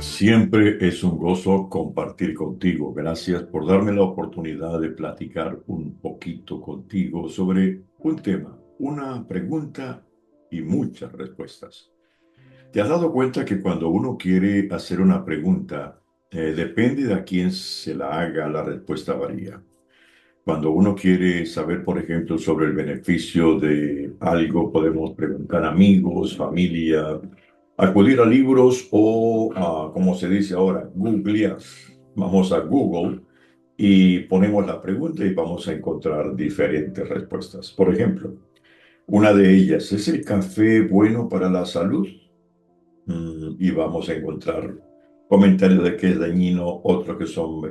Siempre es un gozo compartir contigo. Gracias por darme la oportunidad de platicar un poquito contigo sobre un tema, una pregunta y muchas respuestas. ¿Te has dado cuenta que cuando uno quiere hacer una pregunta, depende de a quién se la haga, la respuesta varía? Cuando uno quiere saber, por ejemplo, sobre el beneficio de algo, podemos preguntar a amigos, familia, acudir a libros o, como se dice ahora, googlear. Vamos a Google y ponemos la pregunta y vamos a encontrar diferentes respuestas. Por ejemplo, una de ellas, ¿es el café bueno para la salud? Y vamos a encontrar comentarios de que es dañino, otros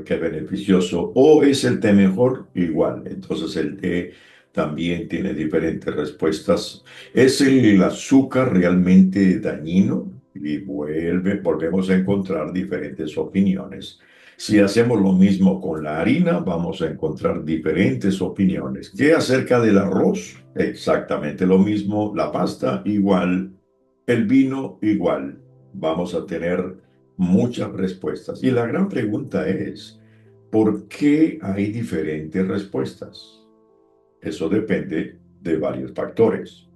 que es beneficioso, o es el té mejor, igual. Entonces el té también tiene diferentes respuestas. ¿Es el azúcar realmente dañino? Y volvemos a encontrar diferentes opiniones. Si hacemos lo mismo con la harina, vamos a encontrar diferentes opiniones. ¿Qué acerca del arroz? Exactamente lo mismo. La pasta, igual. El vino, igual. Vamos a tener muchas respuestas. Y la gran pregunta es, ¿por qué hay diferentes respuestas? Eso depende de varios factores.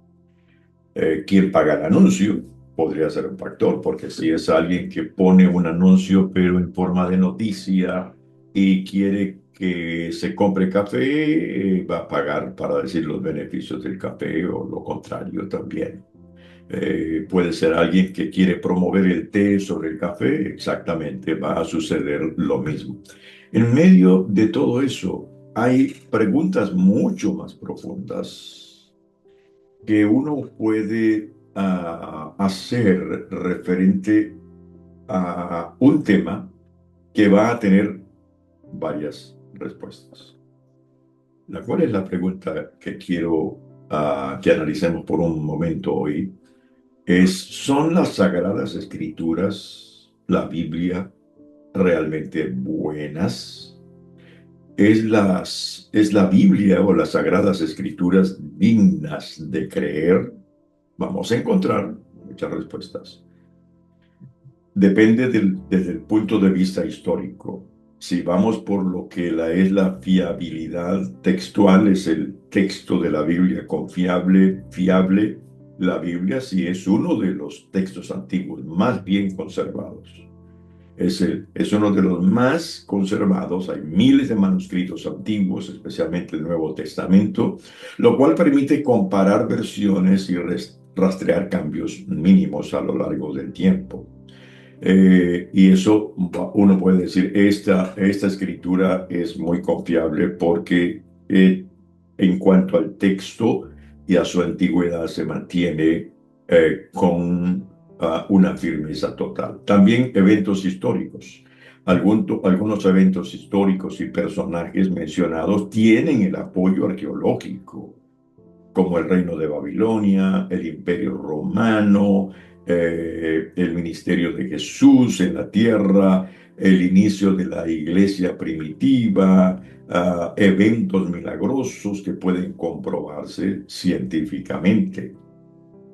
¿Quién paga el anuncio? Podría ser un factor, porque si es alguien que pone un anuncio pero en forma de noticia y quiere que se compre café, va a pagar para decir los beneficios del café o lo contrario también. Puede ser alguien que quiere promover el té sobre el café, exactamente, va a suceder lo mismo. En medio de todo eso, hay preguntas mucho más profundas que uno puede hacer referente a un tema que va a tener varias respuestas. ¿Cuál es la pregunta que quiero que analicemos por un momento hoy? ¿Son las Sagradas Escrituras, la Biblia, realmente buenas? ¿Es la Biblia o las Sagradas Escrituras dignas de creer? Vamos a encontrar muchas respuestas. Depende desde el punto de vista histórico. Si vamos por lo que es la fiabilidad textual, es el texto de la Biblia confiable, fiable, la Biblia sí es uno de los textos antiguos más bien conservados. Es uno de los más conservados. Hay miles de manuscritos antiguos, especialmente el Nuevo Testamento, lo cual permite comparar versiones y rastrear cambios mínimos a lo largo del tiempo. Y eso uno puede decir, esta escritura es muy confiable porque en cuanto al texto y a su antigüedad se mantiene con una firmeza total. También eventos históricos. Algunos eventos históricos y personajes mencionados tienen el apoyo arqueológico, como el reino de Babilonia, el imperio romano, el ministerio de Jesús en la tierra, el inicio de la iglesia primitiva, eventos milagrosos que pueden comprobarse científicamente.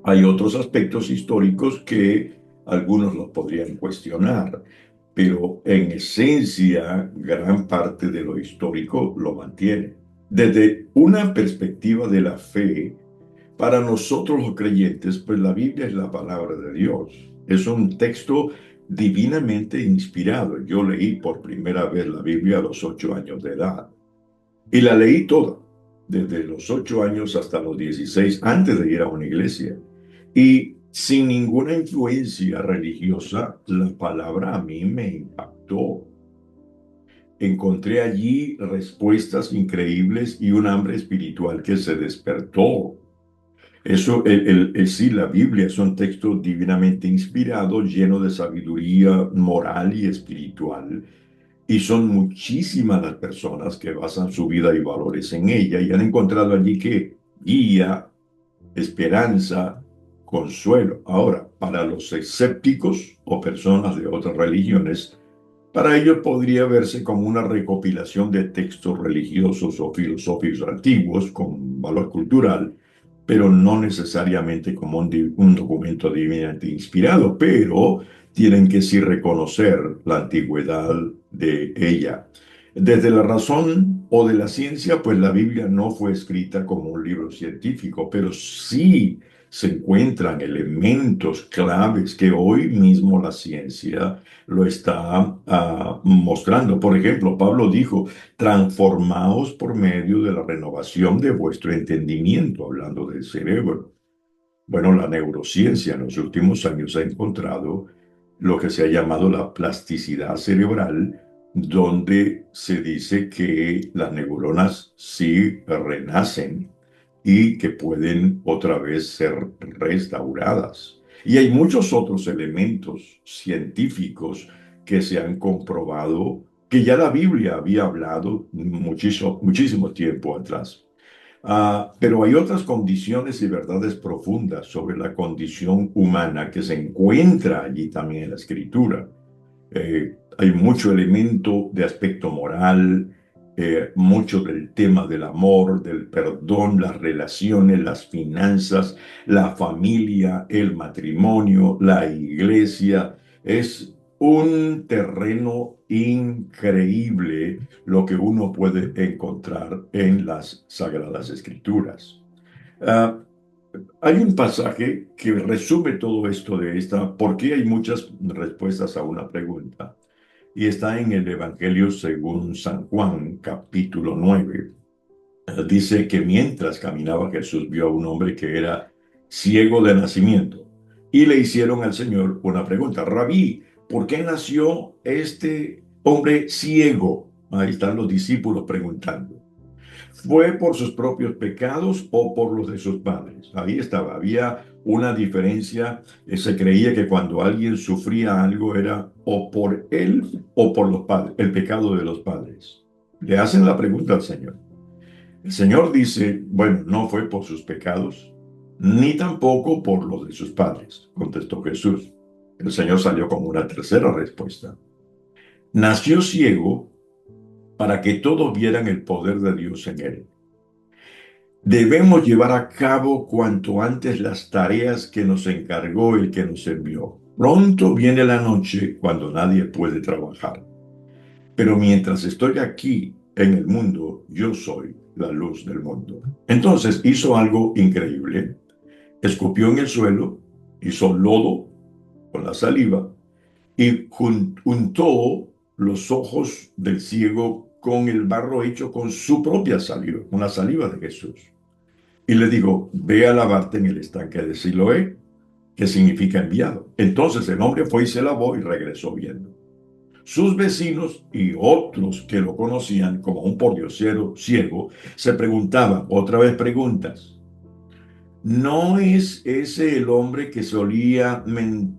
Hay otros aspectos históricos que algunos los podrían cuestionar, pero en esencia gran parte de lo histórico lo mantiene. Desde una perspectiva de la fe, para nosotros los creyentes, pues la Biblia es la palabra de Dios. Es un texto divinamente inspirado. Yo leí por primera vez la Biblia a los 8 años de edad y la leí toda, desde los 8 años hasta los 16, antes de ir a una iglesia. Y sin ninguna influencia religiosa, la palabra a mí me impactó. Encontré allí respuestas increíbles y un hambre espiritual que se despertó. Eso, sí, la Biblia es un texto divinamente inspirado, lleno de sabiduría moral y espiritual. Y son muchísimas las personas que basan su vida y valores en ella y han encontrado allí que guía, esperanza, consuelo. Ahora, para los escépticos o personas de otras religiones, para ellos podría verse como una recopilación de textos religiosos o filosóficos antiguos con valor cultural, pero no necesariamente como un documento divinamente inspirado. Pero tienen que sí reconocer la antigüedad de ella. Desde la razón o de la ciencia, pues la Biblia no fue escrita como un libro científico, pero sí se encuentran elementos claves que hoy mismo la ciencia lo está mostrando. Por ejemplo, Pablo dijo, transformaos por medio de la renovación de vuestro entendimiento, hablando del cerebro. Bueno, la neurociencia en los últimos años ha encontrado lo que se ha llamado la plasticidad cerebral, donde se dice que las neuronas sí renacen y que pueden otra vez ser restauradas. Y hay muchos otros elementos científicos que se han comprobado que ya la Biblia había hablado muchísimo tiempo atrás. Pero hay otras condiciones y verdades profundas sobre la condición humana que se encuentra allí también en la escritura. Hay mucho elemento de aspecto moral, mucho del tema del amor, del perdón, las relaciones, las finanzas, la familia, el matrimonio, la iglesia. Es un terreno increíble lo que uno puede encontrar en las Sagradas Escrituras. Ah, Hay un pasaje que resume todo esto de esta, porque hay muchas respuestas a una pregunta, y está en el Evangelio según San Juan, capítulo 9. Dice que mientras caminaba Jesús vio a un hombre que era ciego de nacimiento, y le hicieron al Señor una pregunta: Rabí, ¿por qué nació este hombre ciego? Ahí están los discípulos preguntando. ¿Fue por sus propios pecados o por los de sus padres? Ahí estaba, había una diferencia. Se creía que cuando alguien sufría algo era o por él o por los padres, el pecado de los padres. Le hacen la pregunta al Señor. El Señor dice, bueno, no fue por sus pecados, ni tampoco por los de sus padres, contestó Jesús. El Señor salió con una tercera respuesta. Nació ciego para que todos vieran el poder de Dios en él. Debemos llevar a cabo cuanto antes las tareas que nos encargó el que nos envió. Pronto viene la noche cuando nadie puede trabajar. Pero mientras estoy aquí en el mundo, yo soy la luz del mundo. Entonces hizo algo increíble. Escupió en el suelo, hizo lodo con la saliva y untó los ojos del ciego con el barro hecho con su propia saliva, con la saliva de Jesús. Y le digo, ve a lavarte en el estanque de Siloé, que significa enviado. Entonces el hombre fue y se lavó y regresó viendo. Sus vecinos y otros que lo conocían como un pordiosero ciego se preguntaban, otra vez preguntas, ¿no es ese el hombre que solía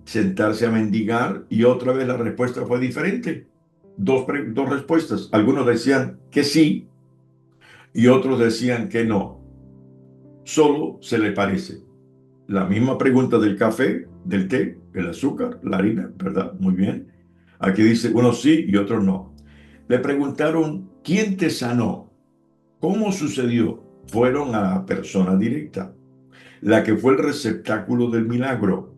sentarse a mendigar? Y otra vez la respuesta fue diferente. Dos respuestas. Algunos decían que sí y otros decían que no. Solo se le parece. La misma pregunta del café, del té, el azúcar, la harina, ¿verdad? Muy bien. Aquí dice unos sí y otros no. Le preguntaron, ¿quién te sanó? ¿Cómo sucedió? Fueron a la persona directa, la que fue el receptáculo del milagro.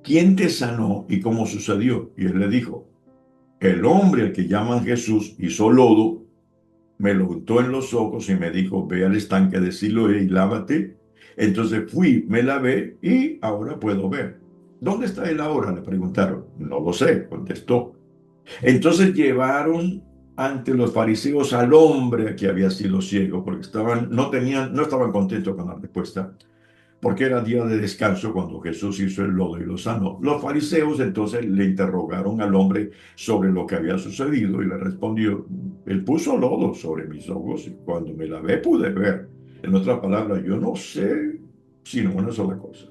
¿Quién te sanó y cómo sucedió? Y él le dijo, el hombre al que llaman Jesús hizo lodo, me lo untó en los ojos y me dijo, ve al estanque de Siloé y lávate. Entonces fui, me lavé y ahora puedo ver. ¿Dónde está él ahora? Le preguntaron. No lo sé, contestó. Entonces llevaron ante los fariseos al hombre que había sido ciego, porque no estaban contentos con la respuesta, porque era día de descanso cuando Jesús hizo el lodo y lo sanó. Los fariseos entonces le interrogaron al hombre sobre lo que había sucedido y le respondió, él puso lodo sobre mis ojos y cuando me lavé pude ver. En otras palabras, yo no sé sino una sola cosa.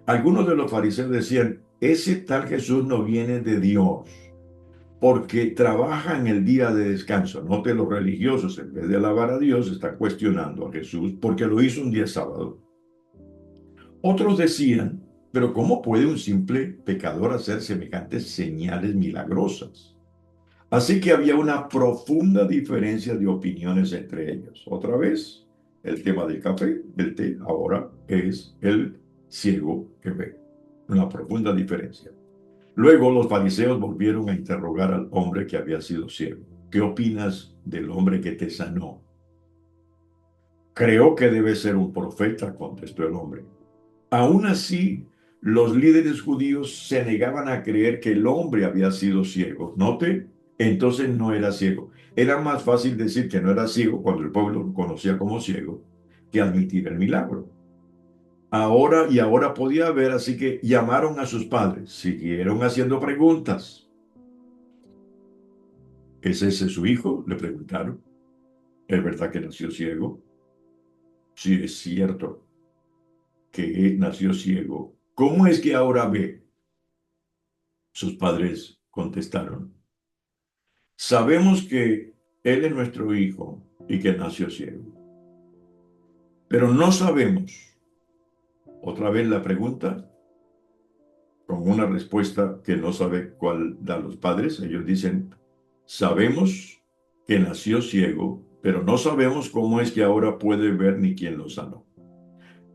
Algunos de los fariseos decían, ese tal Jesús no viene de Dios, porque trabaja en el día de descanso. Note, los religiosos, en vez de alabar a Dios, están cuestionando a Jesús porque lo hizo un día sábado. Otros decían, pero ¿cómo puede un simple pecador hacer semejantes señales milagrosas? Así que había una profunda diferencia de opiniones entre ellos. Otra vez, el tema del café, del té, ahora es el ciego que ve. Una profunda diferencia. Luego los fariseos volvieron a interrogar al hombre que había sido ciego. ¿Qué opinas del hombre que te sanó? Creo que debe ser un profeta, contestó el hombre. Aún así, los líderes judíos se negaban a creer que el hombre había sido ciego. Note, entonces no era ciego. Era más fácil decir que no era ciego cuando el pueblo lo conocía como ciego que admitir el milagro. Ahora podía ver, así que llamaron a sus padres, siguieron haciendo preguntas. ¿Es ese su hijo?, le preguntaron. ¿Es verdad que nació ciego? Sí, es cierto que nació ciego. ¿Cómo es que ahora ve? Sus padres contestaron: sabemos que él es nuestro hijo y que nació ciego, pero no sabemos. Otra vez la pregunta, con una respuesta que no sabe cuál dan los padres. Ellos dicen: sabemos que nació ciego, pero no sabemos cómo es que ahora puede ver ni quién lo sanó.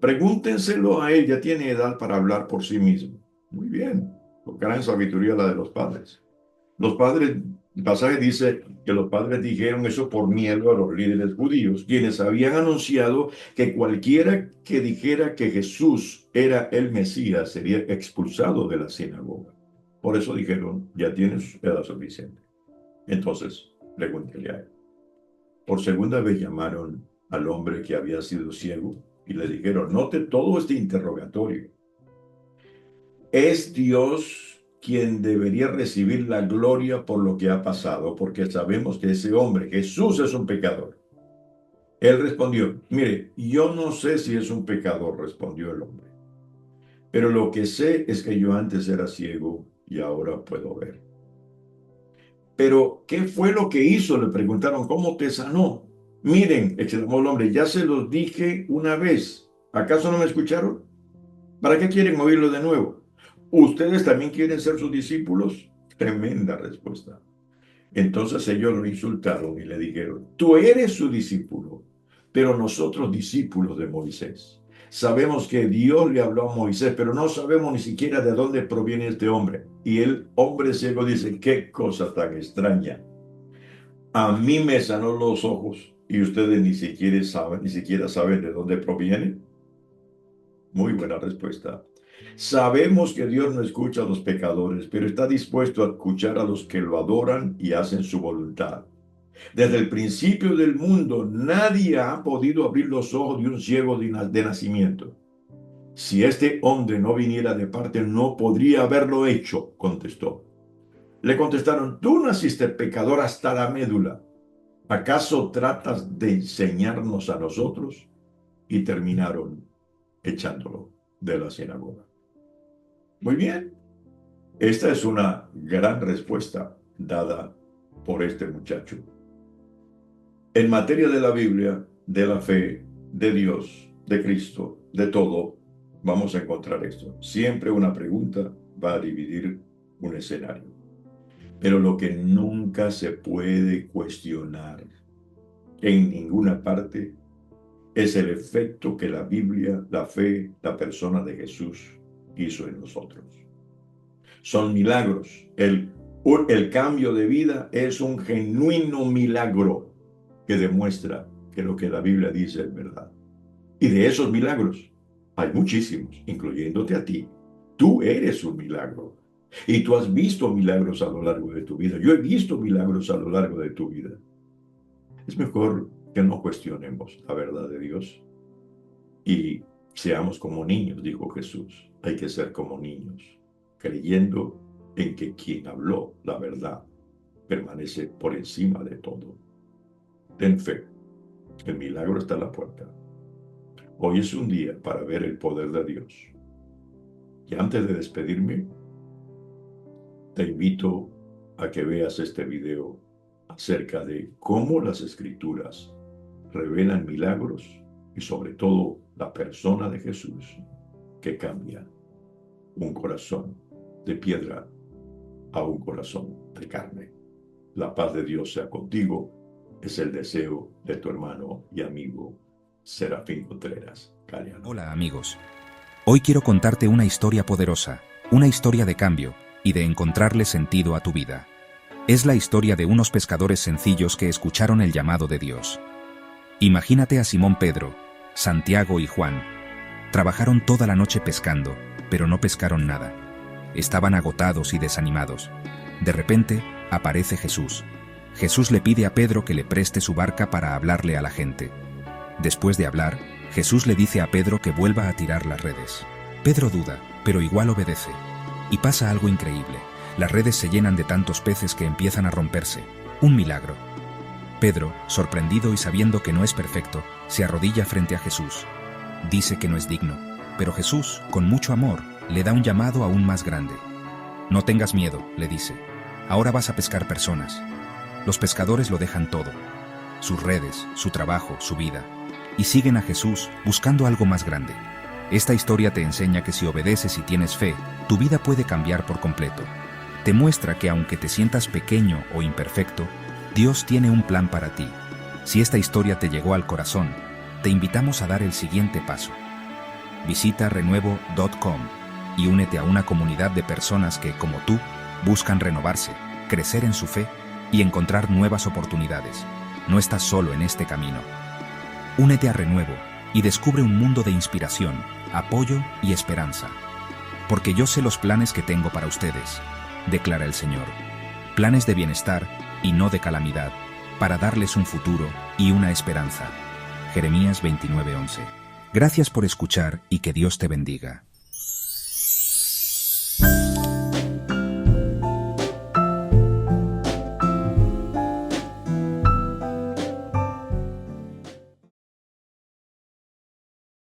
Pregúntenselo a él, ya tiene edad para hablar por sí mismo. Muy bien, gran sabiduría la de los padres. Los padres, el pasaje dice que los padres dijeron eso por miedo a los líderes judíos, quienes habían anunciado que cualquiera que dijera que Jesús era el Mesías sería expulsado de la sinagoga. Por eso dijeron: ya tienes edad suficiente. Entonces, pregúntele a él. Por segunda vez llamaron al hombre que había sido ciego y le dijeron: note todo este interrogatorio. Es Dios quien debería recibir la gloria por lo que ha pasado, porque sabemos que ese hombre, Jesús, es un pecador. Él respondió: mire, yo no sé si es un pecador, respondió el hombre, pero lo que sé es que yo antes era ciego y ahora puedo ver. Pero, ¿qué fue lo que hizo?, le preguntaron. ¿Cómo te sanó? Miren, exclamó el hombre, ya se los dije una vez. ¿Acaso no me escucharon? ¿Para qué quieren oírlo de nuevo? ¿Ustedes también quieren ser sus discípulos? Tremenda respuesta. Entonces ellos lo insultaron y le dijeron: tú eres su discípulo, pero nosotros discípulos de Moisés. Sabemos que Dios le habló a Moisés, pero no sabemos ni siquiera de dónde proviene este hombre. Y el hombre ciego dice: qué cosa tan extraña. A mí me sanó los ojos y ustedes ni siquiera saben de dónde proviene. Muy buena respuesta. Sabemos que Dios no escucha a los pecadores, pero está dispuesto a escuchar a los que lo adoran y hacen su voluntad. Desde el principio del mundo, nadie ha podido abrir los ojos de un ciego de nacimiento. Si este hombre no viniera de parte, no podría haberlo hecho, contestó. Le contestaron: tú naciste pecador hasta la médula. ¿Acaso tratas de enseñarnos a nosotros? Y terminaron echándolo de la sinagoga. Muy bien, esta es una gran respuesta dada por este muchacho. En materia de la Biblia, de la fe, de Dios, de Cristo, de todo, vamos a encontrar esto. Siempre una pregunta va a dividir un escenario. Pero lo que nunca se puede cuestionar en ninguna parte es el efecto que la Biblia, la fe, la persona de Jesús hizo en nosotros. Son milagros. El cambio de vida es un genuino milagro que demuestra que lo que la Biblia dice es verdad. Y de esos milagros hay muchísimos, incluyéndote a ti. Tú eres un milagro. Y tú has visto milagros a lo largo de tu vida. Yo he visto milagros a lo largo de tu vida. Es mejor que no cuestionemos la verdad de Dios y seamos como niños, dijo Jesús. Hay que ser como niños, creyendo en que quien habló la verdad permanece por encima de todo. Ten fe, el milagro está a la puerta. Hoy es un día para ver el poder de Dios. Y antes de despedirme, te invito a que veas este video acerca de cómo las Escrituras revelan milagros y sobre todo la persona de Jesús que cambia un corazón de piedra a un corazón de carne. La paz de Dios sea contigo, es el deseo de tu hermano y amigo Serafín Contreras Galeano. Hola amigos, hoy quiero contarte una historia poderosa, una historia de cambio, y de encontrarle sentido a tu vida. Es la historia de unos pescadores sencillos que escucharon el llamado de Dios. Imagínate a Simón Pedro, Santiago y Juan. Trabajaron toda la noche pescando, pero no pescaron nada. Estaban agotados y desanimados. De repente, aparece Jesús. Jesús le pide a Pedro que le preste su barca para hablarle a la gente. Después de hablar, Jesús le dice a Pedro que vuelva a tirar las redes. Pedro duda, pero igual obedece. Y pasa algo increíble. Las redes se llenan de tantos peces que empiezan a romperse. Un milagro. Pedro, sorprendido y sabiendo que no es perfecto, se arrodilla frente a Jesús. Dice que no es digno, pero Jesús, con mucho amor, le da un llamado aún más grande. No tengas miedo, le dice. Ahora vas a pescar personas. Los pescadores lo dejan todo. Sus redes, su trabajo, su vida. Y siguen a Jesús buscando algo más grande. Esta historia te enseña que si obedeces y tienes fe, tu vida puede cambiar por completo. Te muestra que aunque te sientas pequeño o imperfecto, Dios tiene un plan para ti. Si esta historia te llegó al corazón, te invitamos a dar el siguiente paso. Visita renuevo.com y únete a una comunidad de personas que, como tú, buscan renovarse, crecer en su fe y encontrar nuevas oportunidades. No estás solo en este camino. Únete a Renuevo y descubre un mundo de inspiración, apoyo y esperanza. Porque yo sé los planes que tengo para ustedes, declara el Señor. Planes de bienestar y no de calamidad, para darles un futuro y una esperanza. Jeremías 29:11. Gracias por escuchar y que Dios te bendiga.